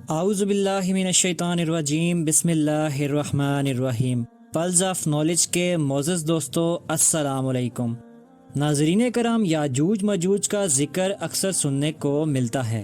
اعوذ باللہ من الشیطان الرجیم، بسم اللہ الرحمن الرحیم۔ پلز آف نالج کے معزز دوستو، السلام علیکم۔ ناظرین کرام، یاجوج ماجوج کا ذکر اکثر سننے کو ملتا ہے،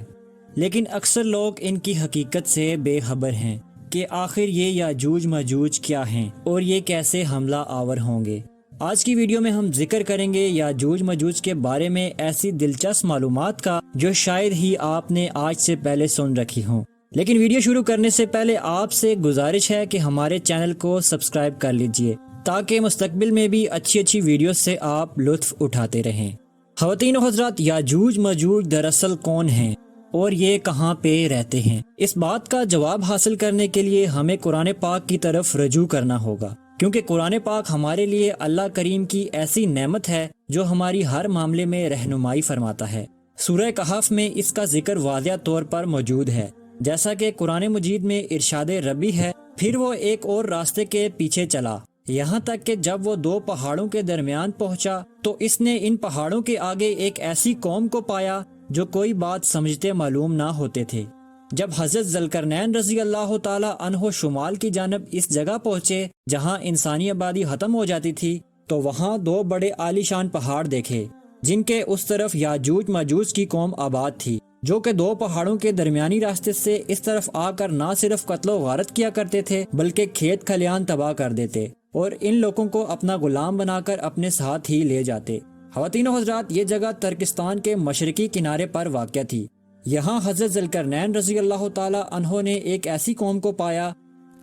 لیکن اکثر لوگ ان کی حقیقت سے بے خبر ہیں کہ آخر یہ یاجوج ماجوج کیا ہیں اور یہ کیسے حملہ آور ہوں گے۔ آج کی ویڈیو میں ہم ذکر کریں گے یاجوج ماجوج کے بارے میں ایسی دلچسپ معلومات کا جو شاید ہی آپ نے آج سے پہلے سن رکھی ہوں۔ لیکن ویڈیو شروع کرنے سے پہلے آپ سے گزارش ہے کہ ہمارے چینل کو سبسکرائب کر لیجئے تاکہ مستقبل میں بھی اچھی ویڈیوز سے آپ لطف اٹھاتے رہیں۔ خواتین و حضرات، یاجوج ماجوج دراصل کون ہیں اور یہ کہاں پہ رہتے ہیں؟ اس بات کا جواب حاصل کرنے کے لیے ہمیں قرآن پاک کی طرف رجوع کرنا ہوگا، کیونکہ قرآن پاک ہمارے لیے اللہ کریم کی ایسی نعمت ہے جو ہماری ہر معاملے میں رہنمائی فرماتا ہے۔ سورہ کہف میں اس کا ذکر واضح طور پر موجود ہے، جیسا کہ قرآن مجید میں ارشاد ربی ہے، پھر وہ ایک اور راستے کے پیچھے چلا، یہاں تک کہ جب وہ دو پہاڑوں کے درمیان پہنچا تو اس نے ان پہاڑوں کے آگے ایک ایسی قوم کو پایا جو کوئی بات سمجھتے معلوم نہ ہوتے تھے۔ جب حضرت ذوالقرنین رضی اللہ تعالی عنہ شمال کی جانب اس جگہ پہنچے جہاں انسانی آبادی ختم ہو جاتی تھی، تو وہاں دو بڑے عالیشان پہاڑ دیکھے جن کے اس طرف یاجوج ماجوج کی قوم آباد تھی، جو کہ دو پہاڑوں کے درمیانی راستے سے اس طرف آ کر نہ صرف قتل و غارت کیا کرتے تھے بلکہ کھیت کھلیان تباہ کر دیتے اور ان لوگوں کو اپنا غلام بنا کر اپنے ساتھ ہی لے جاتے۔ خواتین و حضرات، یہ جگہ ترکستان کے مشرقی کنارے پر واقع تھی۔ یہاں حضرت ذوالقرنین رضی اللہ تعالی عنہ نے ایک ایسی قوم کو پایا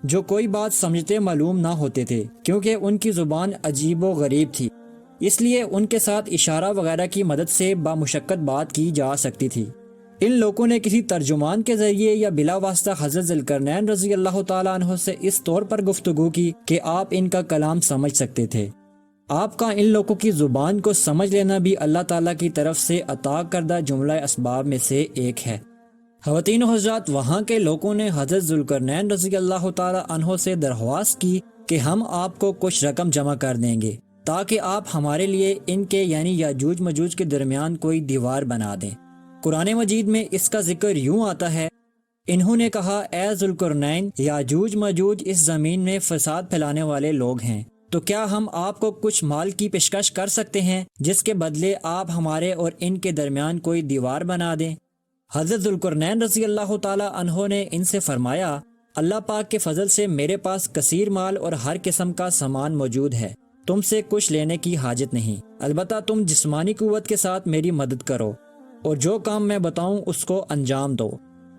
جو کوئی بات سمجھتے معلوم نہ ہوتے تھے، کیونکہ ان کی زبان عجیب و غریب تھی، اس لیے ان کے ساتھ اشارہ وغیرہ کی مدد سے بامشقت بات کی جا سکتی تھی۔ ان لوگوں نے کسی ترجمان کے ذریعے یا بلا واسطہ حضرت ذوالقرنین رضی اللہ تعالیٰ عنہ سے اس طور پر گفتگو کی کہ آپ ان کا کلام سمجھ سکتے تھے۔ آپ کا ان لوگوں کی زبان کو سمجھ لینا بھی اللہ تعالیٰ کی طرف سے عطا کردہ جملہ اسباب میں سے ایک ہے۔ خواتین و حضرات، وہاں کے لوگوں نے حضرت ذوالقرنین رضی اللہ تعالیٰ عنہ سے درخواست کی کہ ہم آپ کو کچھ رقم جمع کر دیں گے تاکہ آپ ہمارے لیے ان کے یعنی یاجوج ماجوج کے درمیان کوئی دیوار بنا دیں۔ قرآن مجید میں اس کا ذکر یوں آتا ہے، انہوں نے کہا، اے ذوالقرنین، یاجوج ماجوج اس زمین میں فساد پھیلانے والے لوگ ہیں، تو کیا ہم آپ کو کچھ مال کی پیشکش کر سکتے ہیں جس کے بدلے آپ ہمارے اور ان کے درمیان کوئی دیوار بنا دیں؟ حضرت ذوالقرنین رضی اللہ تعالی عنہ نے ان سے فرمایا، اللہ پاک کے فضل سے میرے پاس کثیر مال اور ہر قسم کا سامان موجود ہے، تم سے کچھ لینے کی حاجت نہیں، البتہ تم جسمانی قوت کے ساتھ میری مدد کرو اور جو کام میں بتاؤں اس کو انجام دو،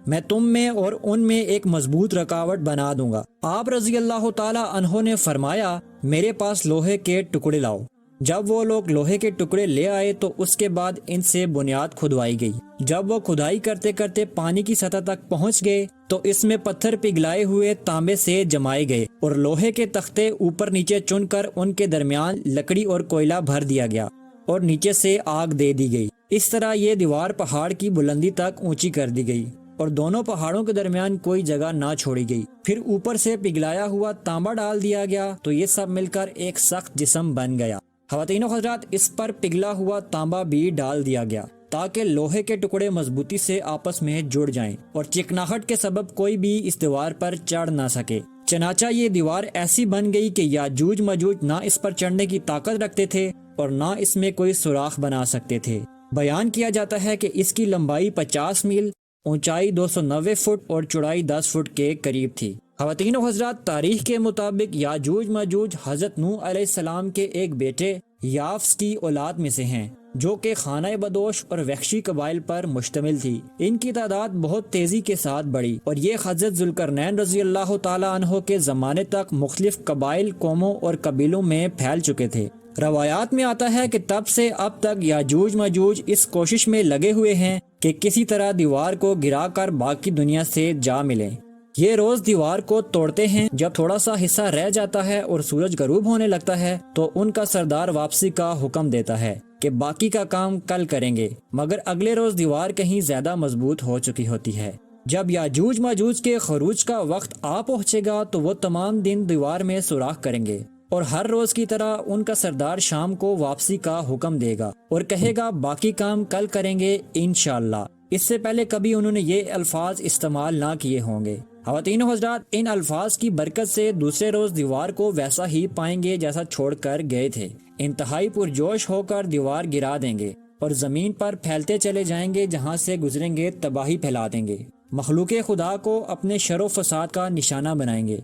میں تم میں اور ان میں ایک مضبوط رکاوٹ بنا دوں گا۔ آپ رضی اللہ تعالی عنہ نے فرمایا، میرے پاس لوہے کے ٹکڑے لاؤ۔ جب وہ لوگ لوہے کے ٹکڑے لے آئے تو اس کے بعد ان سے بنیاد کھدوائی گئی۔ جب وہ کھدائی کرتے کرتے پانی کی سطح تک پہنچ گئے تو اس میں پتھر پگھلائے ہوئے تانبے سے جمائے گئے اور لوہے کے تختے اوپر نیچے چن کر ان کے درمیان لکڑی اور کوئلہ بھر دیا گیا اور نیچے سے آگ دے دی گئی۔ اس طرح یہ دیوار پہاڑ کی بلندی تک اونچی کر دی گئی اور دونوں پہاڑوں کے درمیان کوئی جگہ نہ چھوڑی گئی۔ پھر اوپر سے پگھلایا ہوا تانبا ڈال دیا گیا تو یہ سب مل کر ایک سخت جسم بن گیا۔ خواتین و حضرات، اس پر پگھلا ہوا تانبا بھی ڈال دیا گیا تاکہ لوہے کے ٹکڑے مضبوطی سے آپس میں جڑ جائیں اور چکناہٹ کے سبب کوئی بھی اس دیوار پر چڑھ نہ سکے۔ چنانچہ یہ دیوار ایسی بن گئی کہ یاجوج ماجوج نہ اس پر چڑھنے کی طاقت رکھتے تھے اور نہ اس میں کوئی سوراخ بنا سکتے تھے۔ بیان کیا جاتا ہے کہ اس کی لمبائی 50 میل، اونچائی 290 فٹ اور چوڑائی 10 فٹ کے قریب تھی۔ خواتین و حضرات، تاریخ کے مطابق یاجوج ماجوج حضرت نوح علیہ السلام کے ایک بیٹے یافس کی اولاد میں سے ہیں، جو کہ خانہ بدوش اور وحشی قبائل پر مشتمل تھی۔ ان کی تعداد بہت تیزی کے ساتھ بڑھی اور یہ حضرت ذوالقرنین رضی اللہ تعالی عنہ کے زمانے تک مختلف قبائل، قوموں اور قبیلوں میں پھیل چکے تھے۔ روایات میں آتا ہے کہ تب سے اب تک یاجوج ماجوج اس کوشش میں لگے ہوئے ہیں کہ کسی طرح دیوار کو گرا کر باقی دنیا سے جا ملیں۔ یہ روز دیوار کو توڑتے ہیں، جب تھوڑا سا حصہ رہ جاتا ہے اور سورج غروب ہونے لگتا ہے تو ان کا سردار واپسی کا حکم دیتا ہے کہ باقی کا کام کل کریں گے، مگر اگلے روز دیوار کہیں زیادہ مضبوط ہو چکی ہوتی ہے۔ جب یاجوج ماجوج کے خروج کا وقت آ پہنچے گا تو وہ تمام دن دیوار میں سوراخ کریں گے اور ہر روز کی طرح ان کا سردار شام کو واپسی کا حکم دے گا اور کہے گا باقی کام کل کریں گے انشاءاللہ۔ اس سے پہلے کبھی انہوں نے یہ الفاظ استعمال نہ کیے ہوں گے۔ خواتین و حضرات، ان الفاظ کی برکت سے دوسرے روز دیوار کو ویسا ہی پائیں گے جیسا چھوڑ کر گئے تھے۔ انتہائی پرجوش ہو کر دیوار گرا دیں گے اور زمین پر پھیلتے چلے جائیں گے، جہاں سے گزریں گے تباہی پھیلا دیں گے، مخلوق خدا کو اپنے شر و فساد کا نشانہ بنائیں گے۔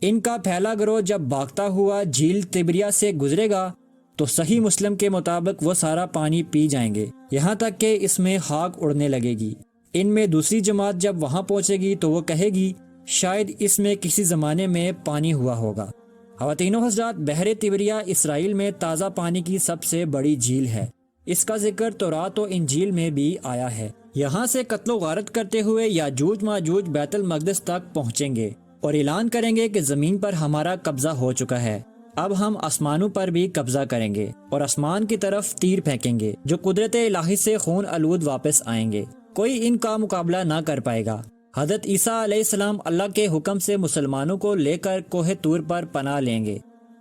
ان کا پھیلا گروہ جب بھاگتا ہوا جھیل تبریہ سے گزرے گا تو صحیح مسلم کے مطابق وہ سارا پانی پی جائیں گے، یہاں تک کہ اس میں خاک اڑنے لگے گی۔ ان میں دوسری جماعت جب وہاں پہنچے گی تو وہ کہے گی شاید اس میں کسی زمانے میں پانی ہوا ہوگا۔ خواتین و حضرات، بحر تبریہ اسرائیل میں تازہ پانی کی سب سے بڑی جھیل ہے۔ اس کا ذکر تورات و انجیل میں بھی آیا ہے۔ یہاں سے قتل و غارت کرتے ہوئے یاجوج ماجوج بیت المقدس تک پہنچیں گے اور اعلان کریں گے کہ زمین پر ہمارا قبضہ ہو چکا ہے، اب ہم آسمانوں پر بھی قبضہ کریں گے اور آسمان کی طرف تیر پھینکیں گے جو قدرت الہی سے خون آلود واپس آئیں گے۔ کوئی ان کا مقابلہ نہ کر پائے گا۔ حضرت عیسیٰ علیہ السلام اللہ کے حکم سے مسلمانوں کو لے کر کوہ طور پر پناہ لیں گے۔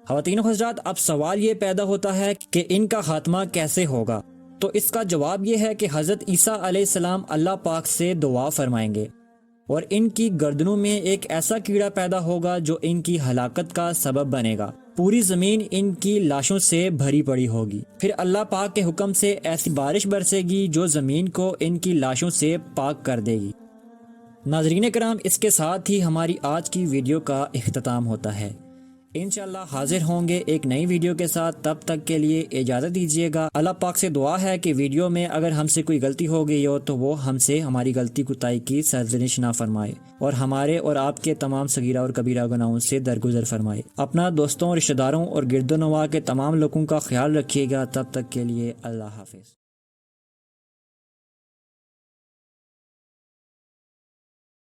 خواتین و حضرات، اب سوال یہ پیدا ہوتا ہے کہ ان کا خاتمہ کیسے ہوگا؟ تو اس کا جواب یہ ہے کہ حضرت عیسیٰ علیہ السلام اللہ پاک سے دعا فرمائیں گے اور ان کی گردنوں میں ایک ایسا کیڑا پیدا ہوگا جو ان کی ہلاکت کا سبب بنے گا۔ پوری زمین ان کی لاشوں سے بھری پڑی ہوگی۔ پھر اللہ پاک کے حکم سے ایسی بارش برسے گی جو زمین کو ان کی لاشوں سے پاک کر دے گی۔ ناظرین کرام، اس کے ساتھ ہی ہماری آج کی ویڈیو کا اختتام ہوتا ہے۔ انشاءاللہ حاضر ہوں گے ایک نئی ویڈیو کے ساتھ، تب تک کے لیے اجازت دیجیے گا۔ اللہ پاک سے دعا ہے کہ ویڈیو میں اگر ہم سے کوئی غلطی ہو گئی ہو تو وہ ہم سے ہماری غلطی کوتاہی کی سرزنش نہ فرمائے اور ہمارے اور آپ کے تمام صغیرہ اور کبیرہ گناہوں سے درگزر فرمائے۔ اپنا دوستوں، رشتہ داروں اور گرد و نواح کے تمام لوگوں کا خیال رکھیے گا۔ تب تک کے لیے اللہ حافظ۔